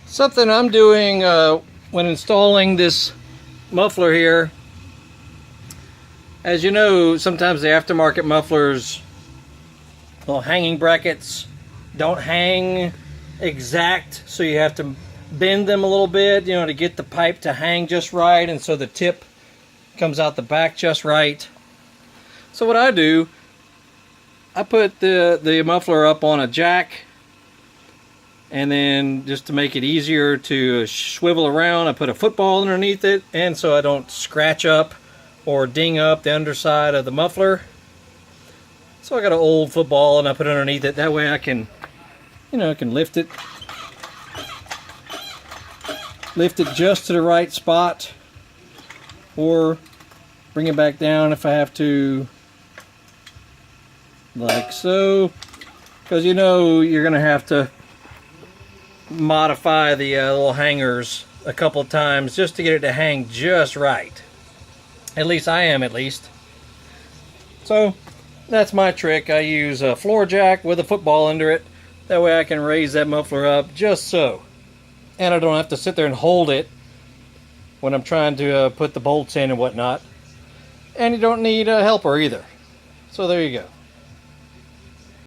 Something I'm doing when installing this muffler here, as you know, sometimes the aftermarket mufflers, little hanging brackets, don't hang exact, so you have to bend them a little bit, you know, to get the pipe to hang just right, and so the tip comes out the back just right. So what I do, I put the muffler up on a jack, and then just to make it easier to swivel around, I put a football underneath it, and so I don't scratch up or ding up the underside of the muffler. So I got an old football and I put it underneath it. That way I can, you know, I can lift it just to the right spot, or bring it back down if I have to, like so, because you know you're gonna have to modify the little hangers a couple times just to get it to hang just right. At least I am, at least. So that's my trick. I use a floor jack with a football under it. That way I can raise that muffler up just so. And I don't have to sit there and hold it when I'm trying to put the bolts in and whatnot. And you don't need a helper either. So there you go.